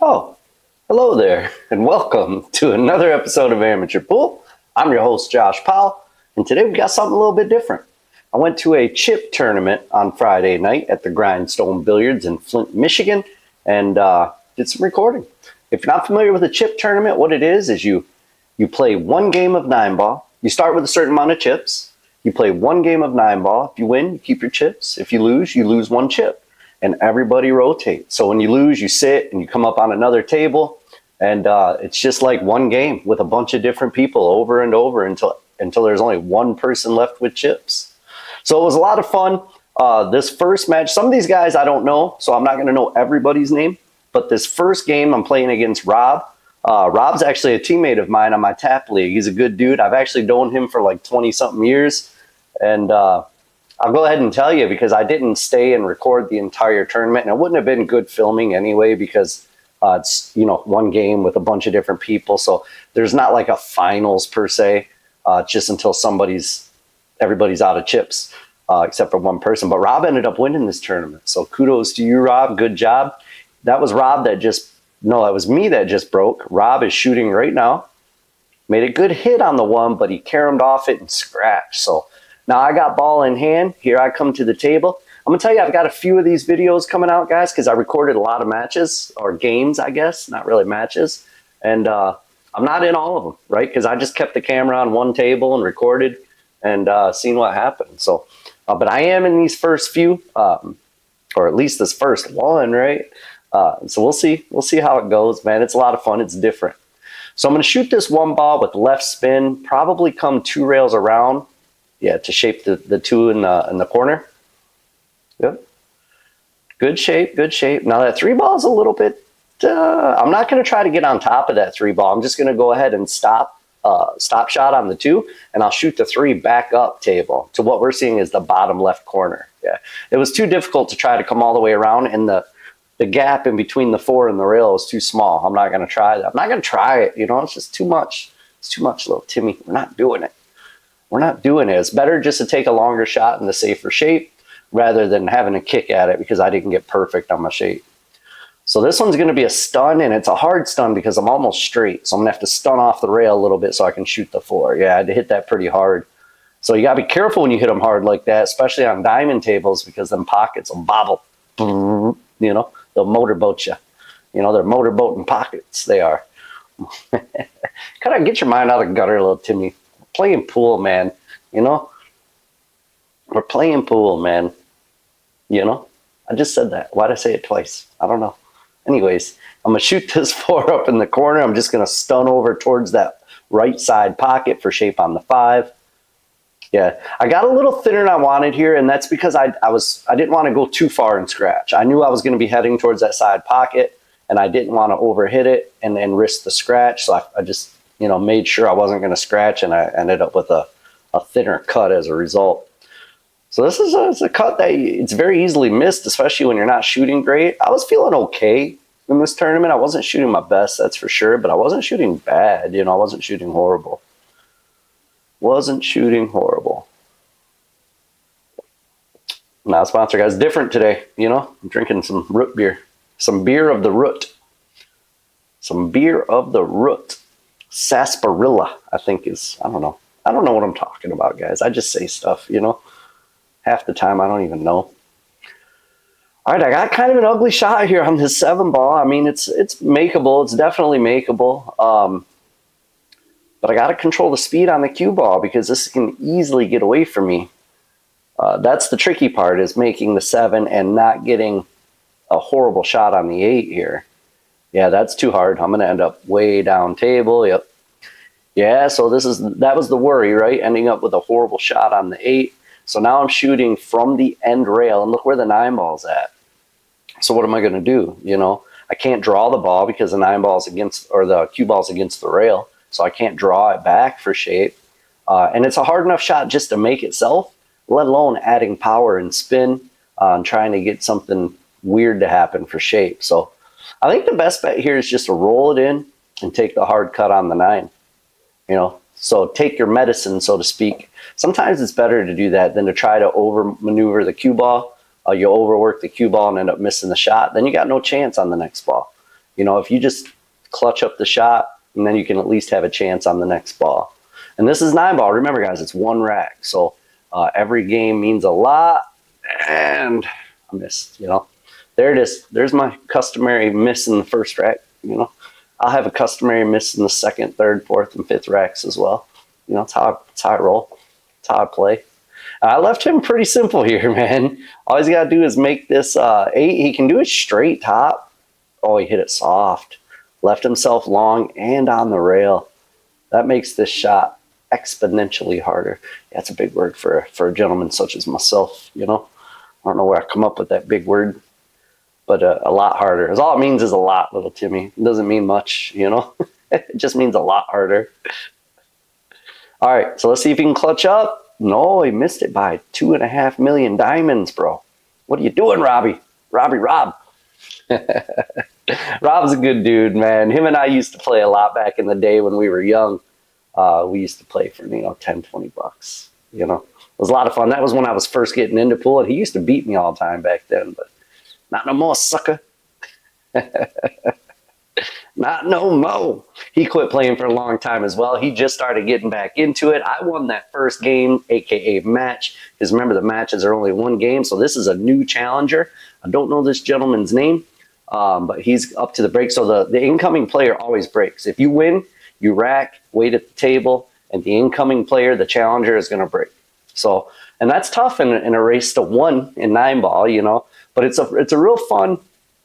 Oh, hello there, and welcome to another episode of Amateur Pool. I'm your host, Josh Powell, and today we got something a little bit different. I went to a chip tournament on Friday night at the Grindstone Billiards in Flint, Michigan, and did some recording. If you're not familiar with a chip tournament, what it is you play one game of 9-ball. You start with a certain amount of chips. You play one game of 9-ball. If you win, you keep your chips. If you lose one chip. And everybody rotates. So when you lose, you sit and you come up on another table, and it's just like one game with a bunch of different people over and over until there's only one person left with chips. So it was a lot of fun. This first match, some of these guys I don't know, so I'm not going to know everybody's name. But this first game, I'm playing against Rob. Rob's actually a teammate of mine on my tap league. He's a good dude. I've actually known him for like 20-something years, and I'll go ahead and tell you because I didn't stay and record the entire tournament, and it wouldn't have been good filming anyway because it's one game with a bunch of different people, so there's not like a finals per se, just until everybody's out of chips except for one person. But Rob ended up winning this tournament, so kudos to you, Rob. Good job. That was that was me that just broke. Rob is shooting right now. Made a good hit on the one, but he caromed off it and scratched. So now I got ball in hand. Here I come to the table. I'm going to tell you, I've got a few of these videos coming out, guys, because I recorded a lot of matches, or games, I guess, not really matches. And I'm not in all of them, right? Because I just kept the camera on one table and recorded and seen what happened. So, but I am in these first few, or at least this first one, right? So we'll see. We'll see how it goes, man. It's a lot of fun. It's different. So I'm going to shoot this one ball with left spin, probably come 2 rails around. Yeah, to shape the 2 in the corner. Yep. Good shape, good shape. Now that 3 ball is a little bit, I'm not going to try to get on top of that 3 ball. I'm just going to go ahead and stop shot on the 2, and I'll shoot the 3 back up table to what we're seeing is the bottom left corner. Yeah, it was too difficult to try to come all the way around, and the gap in between the 4 and the rail was too small. I'm not going to try that. I'm not going to try it. It's just too much. It's too much, little Timmy. We're not doing it. We're not doing it. It's better just to take a longer shot in the safer shape rather than having a kick at it because I didn't get perfect on my shape. So this one's going to be a stun, and it's a hard stun because I'm almost straight. So I'm going to have to stun off the rail a little bit so I can shoot the 4. Yeah, I had to hit that pretty hard. So you got to be careful when you hit them hard like that, especially on diamond tables because them pockets will bobble. They'll motorboat you. They're motorboating pockets. They are. Kind of get your mind out of the gutter, little Timmy. Playing pool, man. We're playing pool, man. I just said that. Why'd I say it twice? I don't know. Anyways, I'm going to shoot this 4 up in the corner. I'm just going to stun over towards that right side pocket for shape on the 5. Yeah, I got a little thinner than I wanted here, and that's because I didn't want to go too far and scratch. I knew I was going to be heading towards that side pocket, and I didn't want to overhit it and risk the scratch, so I just made sure I wasn't going to scratch, and I ended up with a thinner cut as a result. So this is a cut that it's very easily missed, especially when you're not shooting great. I was feeling okay in this tournament. I wasn't shooting my best, that's for sure, but I wasn't shooting bad. I wasn't shooting horrible. Wasn't shooting horrible. Not sponsor, guys. Different today. I'm drinking some root beer. Some beer of the root. Some beer of the root. Sarsaparilla, I think is, I don't know. I don't know what I'm talking about, guys. I just say stuff, Half the time I don't even know. All right, I got kind of an ugly shot here on this 7 ball. I mean, it's makeable. It's definitely makeable. But I got to control the speed on the cue ball because this can easily get away from me. That's the tricky part, is making the 7 and not getting a horrible shot on the 8 here. Yeah, that's too hard. I'm going to end up way down table. Yep. Yeah, so that was the worry, right? Ending up with a horrible shot on the 8. So now I'm shooting from the end rail, and look where the 9 ball's at. So what am I going to do? I can't draw the ball because the 9 ball's against, or the cue ball's against the rail. So I can't draw it back for shape. And it's a hard enough shot just to make itself, let alone adding power and spin and trying to get something weird to happen for shape. So I think the best bet here is just to roll it in and take the hard cut on the 9. So take your medicine, so to speak. Sometimes it's better to do that than to try to over-maneuver the cue ball. You overwork the cue ball and end up missing the shot. Then you got no chance on the next ball. You know, if you just clutch up the shot, and then you can at least have a chance on the next ball. And this is 9-ball. Remember, guys, it's one rack. So every game means a lot. And I missed, you know. There it is. There's my customary miss in the first rack, you know. I'll have a customary miss in the second, third, fourth, and fifth racks as well. You know, it's how I roll. It's how I play. I left him pretty simple here, man. All he's got to do is make this 8. He can do it straight top. Oh, he hit it soft. Left himself long and on the rail. That makes this shot exponentially harder. That's a big word for a gentleman such as myself, you know. I don't know where I come up with that big word, but a lot harder. All it means is a lot, little Timmy. It doesn't mean much, you know. It just means a lot harder. All right, so let's see if he can clutch up. No, he missed it by 2.5 million diamonds, bro. What are you doing, Robbie? Rob. Rob's a good dude, man. Him and I used to play a lot back in the day when we were young. We used to play for, you know, 10, 20 bucks, you know. It was a lot of fun. That was when I was first getting into pool, and he used to beat me all the time back then, but not no more, sucker. Not no more. He quit playing for a long time as well. He just started getting back into it. I won that first game, aka match, because remember the matches are only one game, so this is a new challenger. I don't know this gentleman's name, but he's up to the break. So the incoming player always breaks. If you win, you rack, wait at the table, and the incoming player, the challenger, is going to break. So, and that's tough in a race to 1 in 9-ball, you know. But it's a real fun.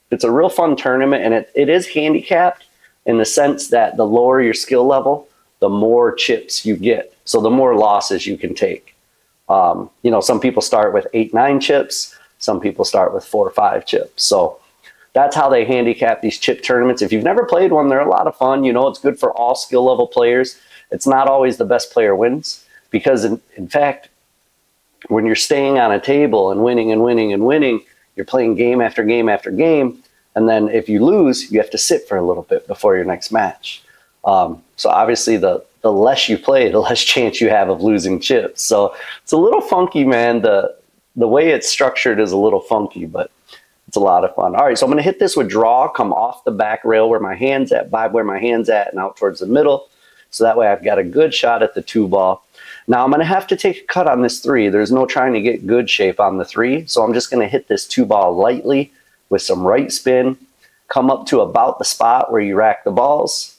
It's a real fun tournament, and it is handicapped in the sense that the lower your skill level, the more chips you get. So the more losses you can take. You know, some people start with 8, 9 chips. Some people start with 4 or 5 chips. So that's how they handicap these chip tournaments. If you've never played one, they're a lot of fun. You know, it's good for all skill level players. It's not always the best player wins because, in fact, when you're staying on a table and winning and winning and winning, you're playing game after game after game, and then if you lose, you have to sit for a little bit before your next match. So obviously, the less you play, the less chance you have of losing chips. So it's a little funky, man. The way it's structured is a little funky, but it's a lot of fun. All right, so I'm going to hit this with draw, come off the back rail where my hand's at, vibe where my hand's at, and out towards the middle. So that way I've got a good shot at the 2-ball. Now I'm going to have to take a cut on this 3. There's no trying to get good shape on the 3. So I'm just going to hit this 2-ball lightly with some right spin, come up to about the spot where you rack the balls.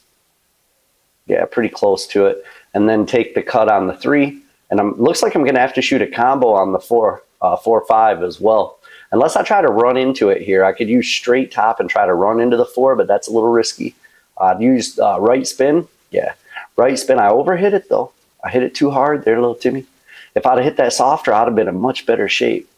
Yeah, pretty close to it. And then take the cut on the 3. And looks like I'm going to have to shoot a combo on the 4-5 as well. Unless I try to run into it here. I could use straight top and try to run into the 4, but that's a little risky. I'd use right spin. Yeah, right spin. I overhit it, though. I hit it too hard there, little Timmy. If I'd have hit that softer, I'd have been in much better shape.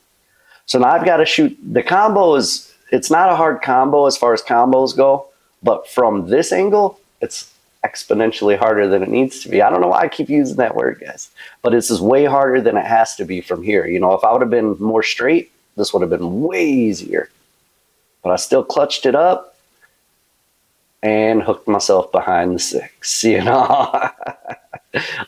So now I've got to shoot. The combo it's not a hard combo as far as combos go, but from this angle, it's exponentially harder than it needs to be. I don't know why I keep using that word, guys, but this is way harder than it has to be from here. You know, if I would have been more straight, this would have been way easier. But I still clutched it up and hooked myself behind the 6, you know.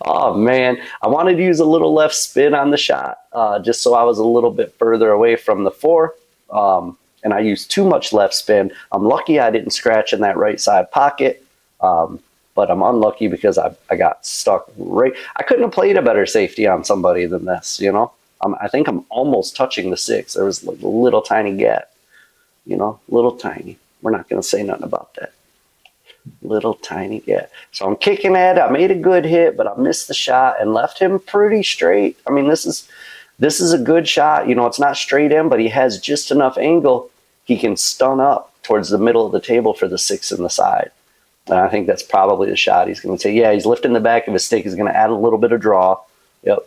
Oh, man. I wanted to use a little left spin on the shot just so I was a little bit further away from the 4. And I used too much left spin. I'm lucky I didn't scratch in that right side pocket. But I'm unlucky because I got stuck right. I couldn't have played a better safety on somebody than this, you know. I think I'm almost touching the 6. There was like a little tiny gap, you know, little tiny. We're not going to say nothing about that. Little tiny gap. So I'm kicking at it. I made a good hit, but I missed the shot and left him pretty straight. I mean, this is a good shot. You know, it's not straight in, but he has just enough angle. He can stun up towards the middle of the table for the 6 in the side. And I think that's probably the shot he's going to take. Yeah, he's lifting the back of his stick. He's going to add a little bit of draw. Yep.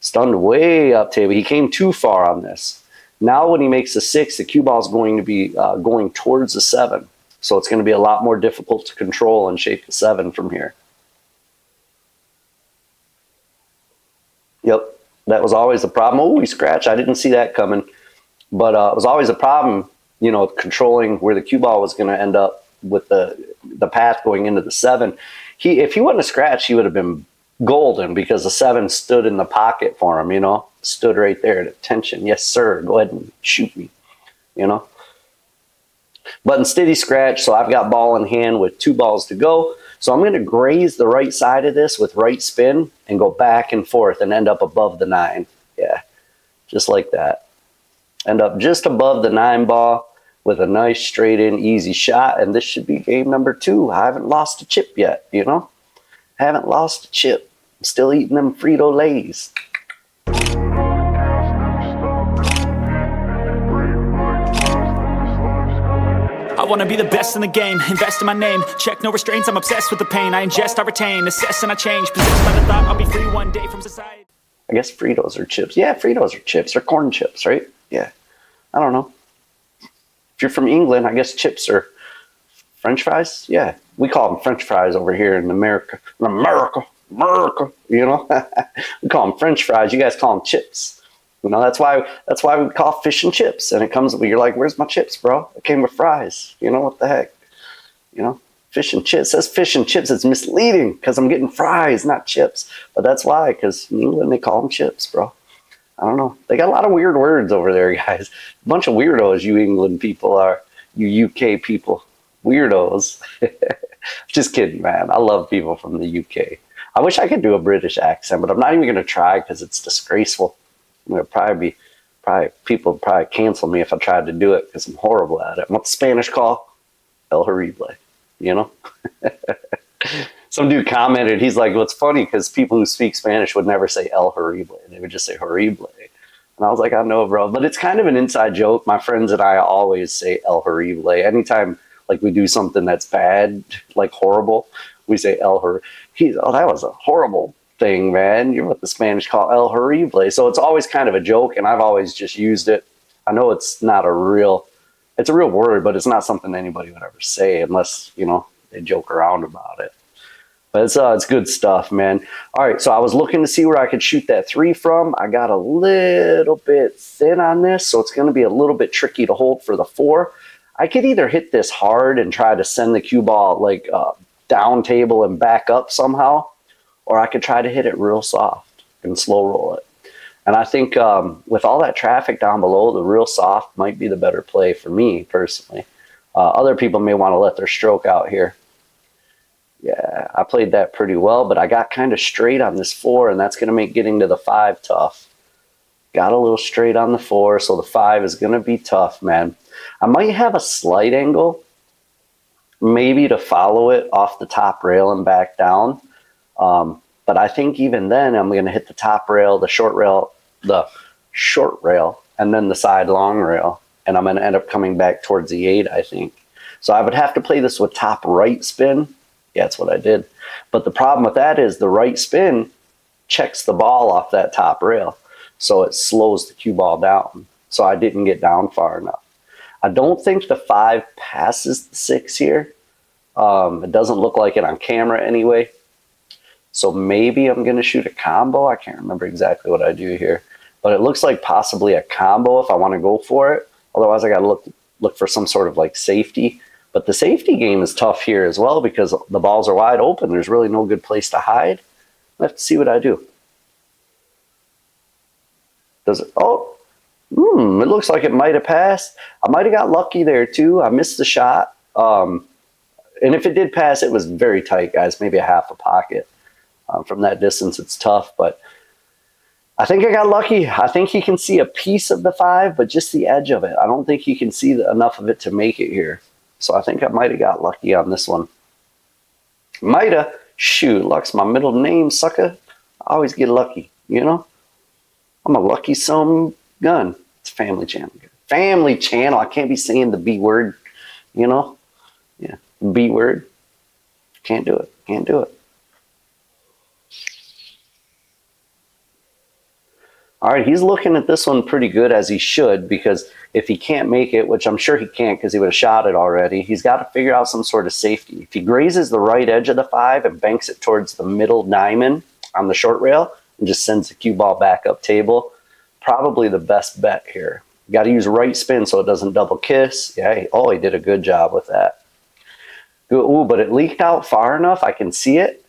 Stunned way up table. He came too far on this. Now when he makes the 6, the cue ball is going to be going towards the 7. So it's going to be a lot more difficult to control and shape the 7 from here. Yep, that was always the problem. Oh, he scratched. I didn't see that coming. But it was always a problem, you know, controlling where the cue ball was going to end up with the path going into the 7. If he wouldn't have scratched, he would have been golden because the 7 stood in the pocket for him, you know. Stood right there at attention. Yes, sir. Go ahead and shoot me, you know. Button steady scratch, so I've got ball in hand with 2 balls to go. So I'm going to graze the right side of this with right spin and go back and forth and end up above the 9. Yeah, just like that. End up just above the 9 ball with a nice straight in easy shot, and this should be game number 2. I haven't lost a chip yet, you know? Haven't lost a chip. I'm still eating them Frito-Lays. I wanna be the best in the game, invest in my name, check no restraints, I'm obsessed with the pain, I ingest, I retain, assess and I change, possessed by the thought I'll be free one day from society. I guess Fritos are chips. Yeah, Fritos are chips, or corn chips, right? Yeah, I don't know. If you're from England, I guess chips are French fries. Yeah, we call them French fries over here in America. America, you know? We call them French fries, you guys call them chips. You know, that's why we call fish and chips. And it comes, you're like, where's my chips, bro? It came with fries. You know, what the heck? You know, fish and chips. It says fish and chips. It's misleading because I'm getting fries, not chips. But that's why, because in England, they call them chips, bro. I don't know. They got a lot of weird words over there, guys. A bunch of weirdos, you England people are. You UK people. Weirdos. Just kidding, man. I love people from the UK. I wish I could do a British accent, but I'm not even going to try because it's disgraceful. People would probably cancel me if I tried to do it because I'm horrible at it. What the Spanish call? El horrible, you know? Some dude commented, he's like, well, it's funny because people who speak Spanish would never say el horrible. They would just say horrible. And I was like, I know, bro. But it's kind of an inside joke. My friends and I always say el horrible. Anytime like we do something that's bad, like horrible, we say el horrible. Oh, that was a horrible thing, man. You're what the Spanish call el horrible. So it's always kind of a joke, and I've always just used it. I know it's not it's a real word, but it's not something anybody would ever say unless, you know, they joke around about it. But it's good stuff, man. All right, so I was looking to see where I could shoot that 3 from. I got a little bit thin on this, so it's going to be a little bit tricky to hold for the 4. I could either hit this hard and try to send the cue ball like down table and back up somehow, or I could try to hit it real soft and slow roll it. And I think with all that traffic down below, the real soft might be the better play for me personally. Other people may want to let their stroke out here. Yeah, I played that pretty well, but I got kind of straight on this 4, and that's going to make getting to the 5 tough. Got a little straight on the 4, so the 5 is going to be tough, man. I might have a slight angle, maybe to follow it off the top rail and back down. But I think even then I'm going to hit the top rail, the short rail, and then the side long rail. And I'm going to end up coming back towards the 8, I think. So I would have to play this with top right spin. Yeah, that's what I did. But the problem with that is the right spin checks the ball off that top rail. So it slows the cue ball down. So I didn't get down far enough. I don't think the 5 passes the 6 here. It doesn't look like it on camera anyway. So maybe I'm going to shoot a combo. I can't remember exactly what I do here. But it looks like possibly a combo if I want to go for it. Otherwise, I got to look for some sort of like safety. But the safety game is tough here as well because the balls are wide open. There's really no good place to hide. I have to see what I do. Does it? Oh, it looks like it might have passed. I might have got lucky there too. I missed the shot. And if it did pass, it was very tight, guys. Maybe a half a pocket. From that distance, it's tough. But I think I got lucky. I think he can see a piece of the 5, but just the edge of it. I don't think he can see enough of it to make it here. So I think I might have got lucky on this one. Might have. Shoot, luck's my middle name, sucker. I always get lucky, you know? I'm a lucky some gun. It's Family Channel. Family Channel. I can't be saying the B word, you know? Yeah, B word. Can't do it. Can't do it. All right, he's looking at this one pretty good, as he should, because if he can't make it, which I'm sure he can't because he would have shot it already, he's got to figure out some sort of safety. If he grazes the right edge of the 5 and banks it towards the middle diamond on the short rail and just sends the cue ball back up table, probably the best bet here. You got to use right spin so it doesn't double kiss. Yeah, he did a good job with that. Ooh, but it leaked out far enough I can see it.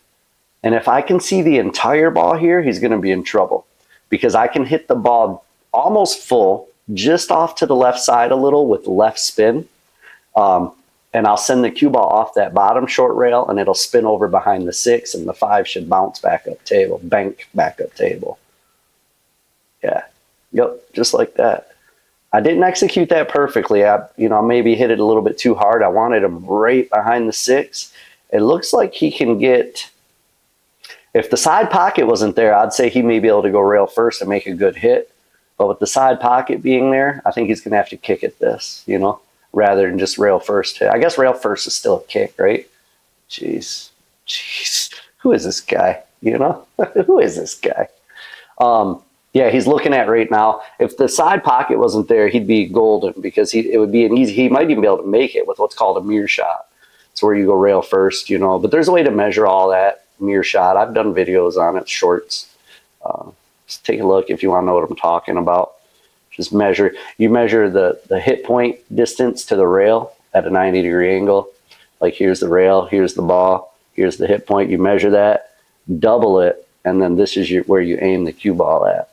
And if I can see the entire ball here, he's going to be in trouble. Because I can hit the ball almost full, just off to the left side a little with left spin. And I'll send the cue ball off that bottom short rail, and it'll spin over behind the 6, and the 5 should bounce back up table, bank back up table. Yeah, yep, just like that. I didn't execute that perfectly. I maybe hit it a little bit too hard. I wanted him right behind the 6. It looks like he can get. If the side pocket wasn't there, I'd say he may be able to go rail first and make a good hit. But with the side pocket being there, I think he's going to have to kick at this, rather than just rail first hit. I guess rail first is still a kick, right? Jeez. Who is this guy? Who is this guy? Yeah, he's looking at right now. If the side pocket wasn't there, he'd be golden because it would be an easy. He might even be able to make it with what's called a mirror shot. It's where you go rail first, But there's a way to measure all that mirror shot. I've done videos on it, shorts. Just take a look if you want to know what I'm talking about. Just measure. You measure the hit point distance to the rail at a 90-degree angle. Like here's the rail, here's the ball, here's the hit point. You measure that, double it, and then this is where you aim the cue ball at,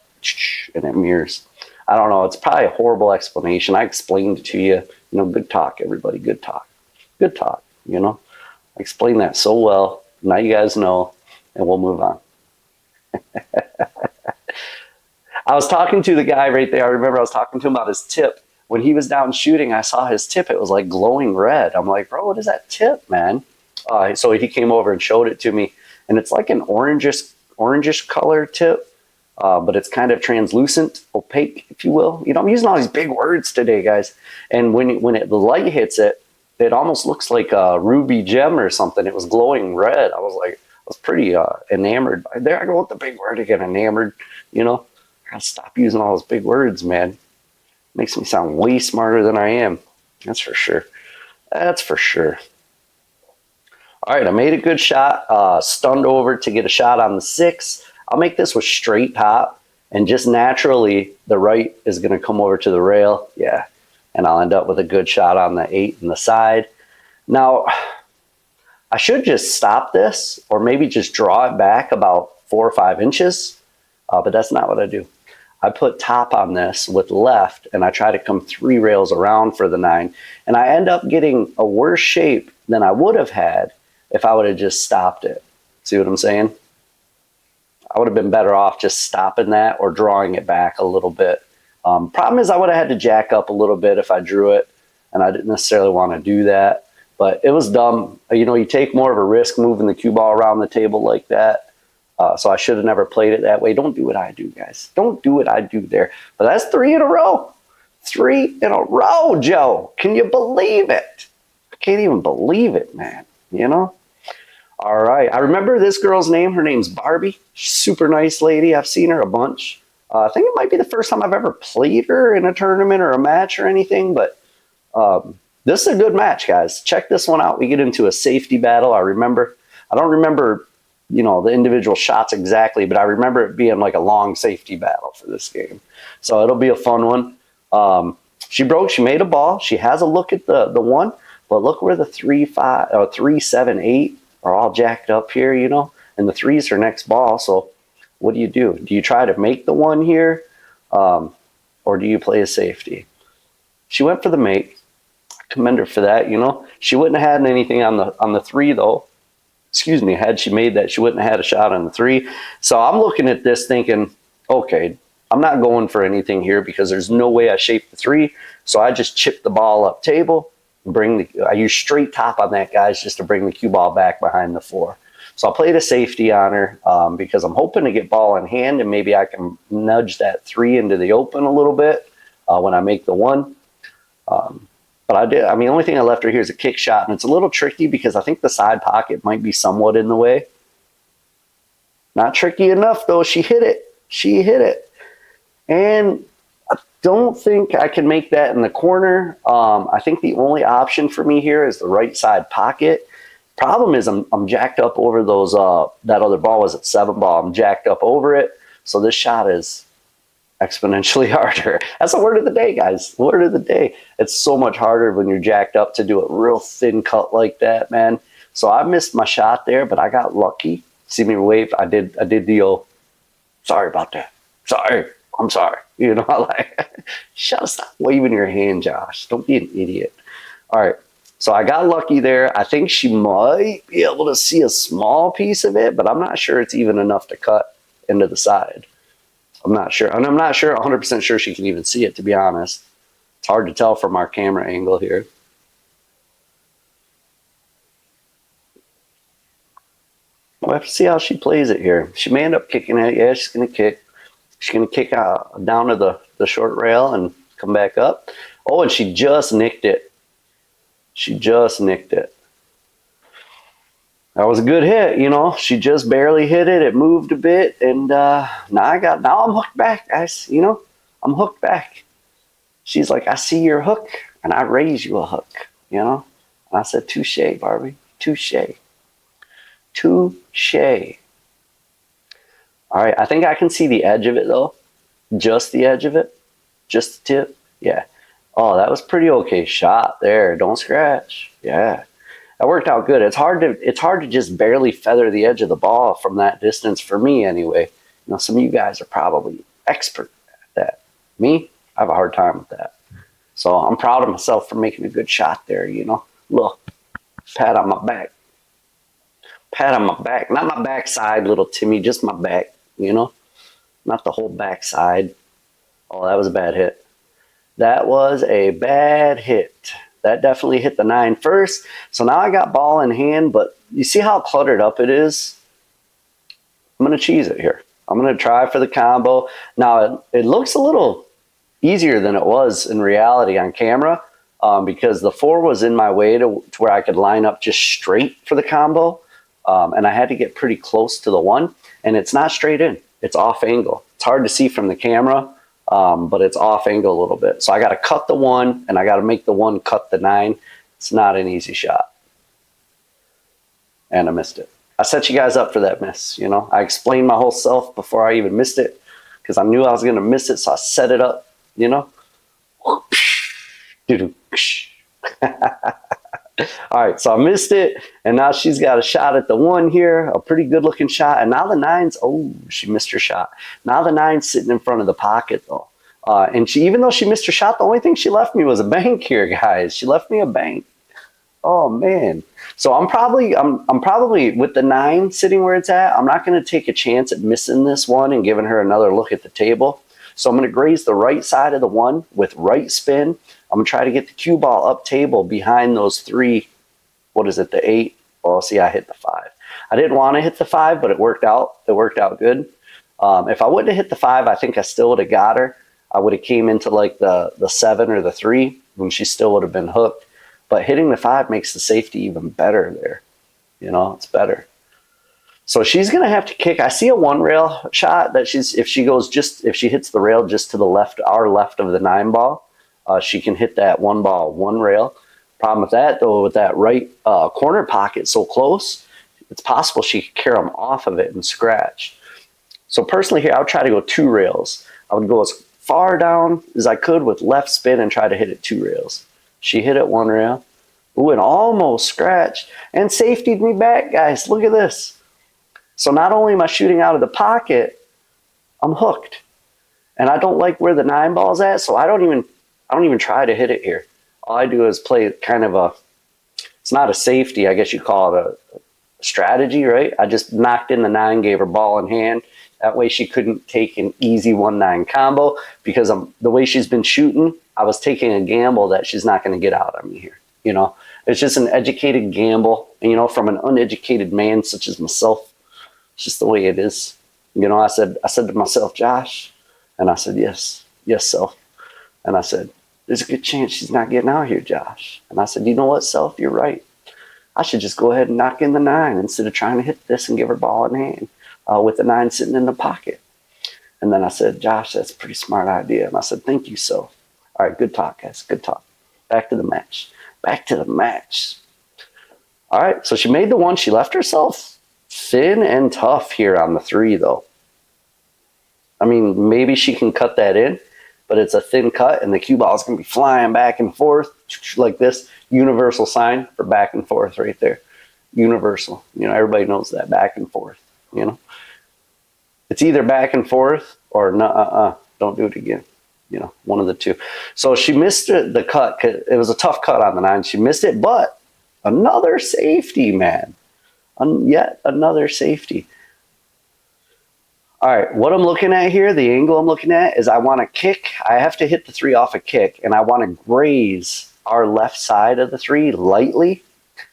and it mirrors. I don't know. It's probably a horrible explanation. I explained it to you. Good talk, everybody. Good talk. Good talk. I explained that so well. Now you guys know, and we'll move on. I was talking to the guy right there. I remember I was talking to him about his tip. When he was down shooting, I saw his tip. It was like glowing red. I'm like, bro, what is that tip, man? So he came over and showed it to me. And it's like an orangish color tip, but it's kind of translucent, opaque, if you will. I'm using all these big words today, guys. And when the light hits it, it almost looks like a ruby gem or something. It was glowing red. I was pretty enamored. There I go with the big word again, enamored, I gotta stop using all those big words, man. Makes me sound way smarter than I am. That's for sure. That's for sure. All right, I made a good shot. Stunned over to get a shot on the 6. I'll make this with straight top, and just naturally, the right is going to come over to the rail. Yeah, and I'll end up with a good shot on the 8 and the side. Now, I should just stop this, or maybe just draw it back about 4 or 5 inches, but that's not what I do. I put top on this with left, and I try to come 3 rails around for the 9, and I end up getting a worse shape than I would have had if I would have just stopped it. See what I'm saying? I would have been better off just stopping that or drawing it back a little bit. Problem is I would have had to jack up a little bit if I drew it, and I didn't necessarily want to do that. But it was dumb. You take more of a risk moving the cue ball around the table like that. So I should have never played it that way. Don't do what I do, guys. Don't do what I do there. But that's 3 in a row. 3 in a row, Joe. Can you believe it? I can't even believe it, man. All right. I remember this girl's name. Her name's Barbie. Super nice lady. I've seen her a bunch. I think it might be the first time I've ever played her in a tournament or a match or anything. But this is a good match, guys. Check this one out. We get into a safety battle. I don't remember the individual shots exactly, but I remember it being like a long safety battle for this game. So it'll be a fun one. She made a ball. She has a look at the 1, but look where the 3, 5, or 3, 7, 8 are all jacked up here, and the 3 is her next ball. So what do? Do you try to make the 1 here, or do you play a safety? She went for the make. I commend her for that. She wouldn't have had anything on the 3 though. Excuse me, had she made that, she wouldn't have had a shot on the 3. So I'm looking at this thinking, okay, I'm not going for anything here because there's no way I shaped the 3. So I just chip the ball up table, I use straight top on that, guys, just to bring the cue ball back behind the 4. So I played a safety on her because I'm hoping to get ball in hand, and maybe I can nudge that 3 into the open a little bit when I make the 1. But I did. The only thing I left her here is a kick shot, and it's a little tricky because I think the side pocket might be somewhat in the way. Not tricky enough, though. She hit it. And I don't think I can make that in the corner. I think the only option for me here is the right side pocket. Problem is I'm jacked up over those. That other ball was at 7 ball. I'm jacked up over it. So this shot is exponentially harder. That's the word of the day, guys. Word of the day. It's so much harder when you're jacked up to do a real thin cut like that, man. So I missed my shot there, but I got lucky. See me wave? I did the old, sorry about that. Sorry. I'm sorry. Stop waving your hand, Josh. Don't be an idiot. All right. So I got lucky there. I think she might be able to see a small piece of it, but I'm not sure it's even enough to cut into the side. I'm not sure. And I'm not sure, 100% sure she can even see it, to be honest. It's hard to tell from our camera angle here. We'll have to see how she plays it here. She may end up kicking it. Yeah, she's going to kick. She's going to kick down to the short rail and come back up. Oh, and she just nicked it. She just nicked it. That was a good hit, you know. She just barely hit it. It moved a bit, and now I'm hooked back, guys. You know, I'm hooked back. She's like, I see your hook, and I raise you a hook, you know. And I said, touche, Barbie, touche, touche. All right, I think I can see the edge of it though, just the edge of it, just the tip. Yeah. Oh, that was pretty okay shot there. Don't scratch. Yeah. That worked out good. It's hard to just barely feather the edge of the ball from that distance for me anyway. You know, some of you guys are probably expert at that. Me, I have a hard time with that. So I'm proud of myself for making a good shot there, you know. Look, pat on my back. Pat on my back. Not my backside, little Timmy, just my back, you know. Not the whole backside. Oh, that was a bad hit. That was a bad hit. That definitely hit the 9 first. So now I got ball in hand, but you see how cluttered up it is? I'm going to cheese it here. I'm going to try for the combo. Now, it looks a little easier than it was in reality on camera because the 4 was in my way to where I could line up just straight for the combo. And I had to get pretty close to the 1. And it's not straight in. It's off angle. It's hard to see from the camera. But it's off angle a little bit. So I got to cut the 1 and I got to make the 1 cut the 9. It's not an easy shot. And I missed it. I set you guys up for that miss. You know, I explained my whole self before I even missed it because I knew I was going to miss it. So I set it up, you know. All right, so I missed it, and now she's got a shot at the 1 here, a pretty good-looking shot, and now the 9's, oh, she missed her shot. Now the 9's sitting in front of the pocket, though. And even though she missed her shot, the only thing she left me was a bank here, guys. She left me a bank. Oh, man. So I'm probably with the 9 sitting where it's at, I'm not going to take a chance at missing this 1 and giving her another look at the table. So I'm going to graze the right side of the 1 with right spin. I'm going to try to get the cue ball up table behind those 3, what is it, the 8? Well, see, I hit the 5. I didn't want to hit the 5, but it worked out. It worked out good. If I wouldn't have hit the 5, I think I still would have got her. I would have came into like the 7 or the 3 when she still would have been hooked. But hitting the 5 makes the safety even better there. You know, it's better. So she's going to have to kick. I see a 1 rail shot that if she hits the rail just to the left, our left of the 9 ball, she can hit that 1 ball, 1 rail. Problem with that, though, with that right corner pocket so close, it's possible she could carry them off of it and scratch. So personally here, I would try to go 2 rails. I would go as far down as I could with left spin and try to hit it 2 rails. She hit it 1 rail. Ooh, and almost scratched and safetied me back, guys. Look at this. So not only am I shooting out of the pocket, I'm hooked. And I don't like where the 9 ball's at, so I don't even try to hit it here. All I do is play kind of it's not a safety, I guess you call it a strategy, right? I just knocked in the 9, gave her ball in hand. That way she couldn't take an easy 1-9 combo because the way she's been shooting, I was taking a gamble that she's not going to get out on me here. You know, it's just an educated gamble, and, you know, from an uneducated man such as myself, it's just the way it is. You know, I said to myself, Josh, and I said, yes, self. And I said, there's a good chance she's not getting out here, Josh. And I said, you know what, self, you're right. I should just go ahead and knock in the 9 instead of trying to hit this and give her ball in hand with the 9 sitting in the pocket. And then I said, Josh, that's a pretty smart idea. And I said, thank you, self. All right, good talk, guys, good talk. Back to the match. Back to the match. All right, so she made the 1. She left herself thin and tough here on the 3, though. I mean, maybe she can cut that in, but it's a thin cut, and the cue ball is going to be flying back and forth like this. Universal sign for back and forth right there. Universal. You know, everybody knows that, back and forth, you know. It's either back and forth or don't do it again. You know, one of the two. So she missed the cut. It was a tough cut on the 9. She missed it, but another safety, man. Yet another safety. All right, what I'm looking at here, the angle I'm looking at is I want to kick. I have to hit the 3 off a kick, and I want to graze our left side of the 3 lightly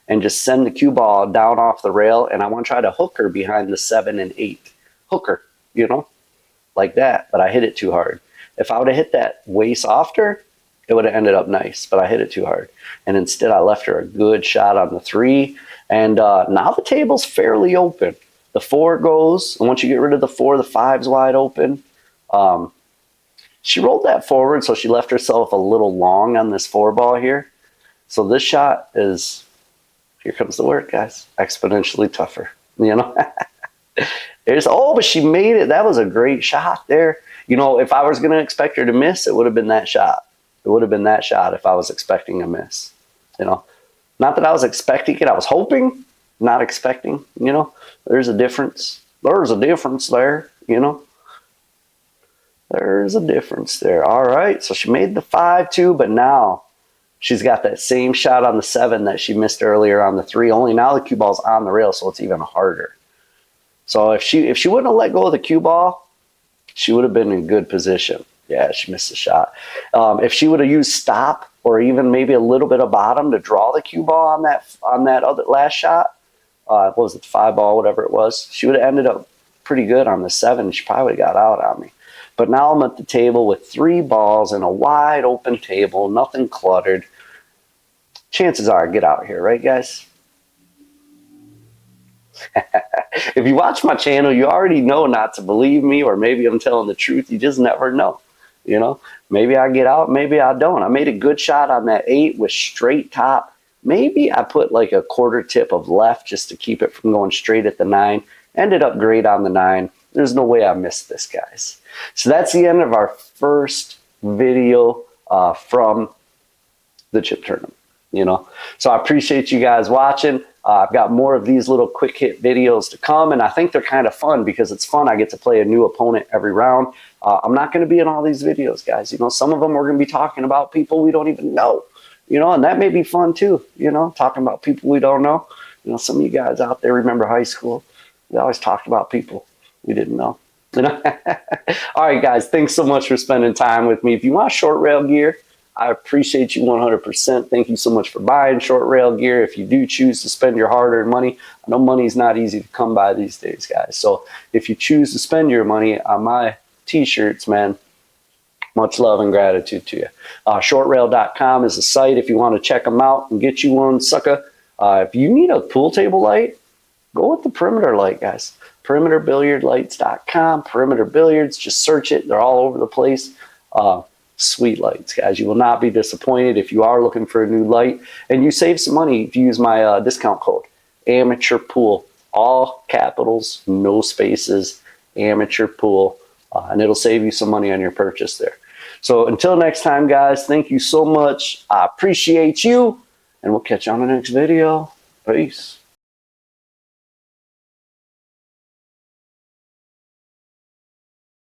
and just send the cue ball down off the rail, and I want to try to hook her behind the 7 and 8. Hook her, you know, like that, but I hit it too hard. If I would have hit that way softer, it would have ended up nice, but I hit it too hard. And instead, I left her a good shot on the 3, and now the table's fairly open. The 4 goes, and once you get rid of the 4, the 5's wide open. She rolled that forward, so she left herself a little long on this 4 ball here. So this shot is, here comes the work, guys, exponentially tougher, you know. But she made it. That was a great shot there. You know, if I was going to expect her to miss, it would have been that shot. It would have been that shot if I was expecting a miss, you know. Not that I was expecting it. I was hoping, not expecting, you know. There's a difference. There's a difference there, you know. There's a difference there. All right, so she made the 5-2, but now she's got that same shot on the 7 that she missed earlier on the 3. Only now the cue ball's on the rail, so it's even harder. So if she wouldn't have let go of the cue ball, she would have been in good position. Yeah, she missed the shot. If she would have used stop or even maybe a little bit of bottom to draw the cue ball on that other last shot, what was it, the 5 ball, whatever it was, she would have ended up pretty good on the 7. She probably would have got out on me. But now I'm at the table with 3 balls and a wide open table, nothing cluttered. Chances are I get out here, right, guys? If you watch my channel, you already know not to believe me, or maybe I'm telling the truth. You just never know, you know. Maybe I get out, maybe I don't. I made a good shot on that 8 with straight top. Maybe I put like a quarter tip of left just to keep it from going straight at the 9. Ended up great on the 9. There's no way I missed this, guys. So that's the end of our first video from the chip tournament, you know. So I appreciate you guys watching. I've got more of these little quick hit videos to come, and I think they're kind of fun because it's fun. I get to play a new opponent every round. I'm not going to be in all these videos, guys. You know, some of them we're going to be talking about people we don't even know, you know, and that may be fun too, you know, talking about people we don't know. You know, some of you guys out there remember high school. We always talked about people we didn't know. You know? All right, guys, thanks so much for spending time with me. If you want short rail gear, I appreciate you 100%. Thank you so much for buying short rail gear. If you do choose to spend your hard-earned money, I know money's not easy to come by these days, guys. So if you choose to spend your money on my t-shirts, man, much love and gratitude to you. Shortrail.com is the site if you want to check them out and get you one, sucker. If you need a pool table light, go with the perimeter light, guys. PerimeterBilliardLights.com, Perimeter Billiards. Just search it. They're all over the place. Sweet lights, guys. You will not be disappointed if you are looking for a new light. And you save some money if you use my discount code, Amateur Pool. All capitals, no spaces, Amateur Pool. And it'll save you some money on your purchase there. So until next time, guys, thank you so much. I appreciate you. And we'll catch you on the next video. Peace.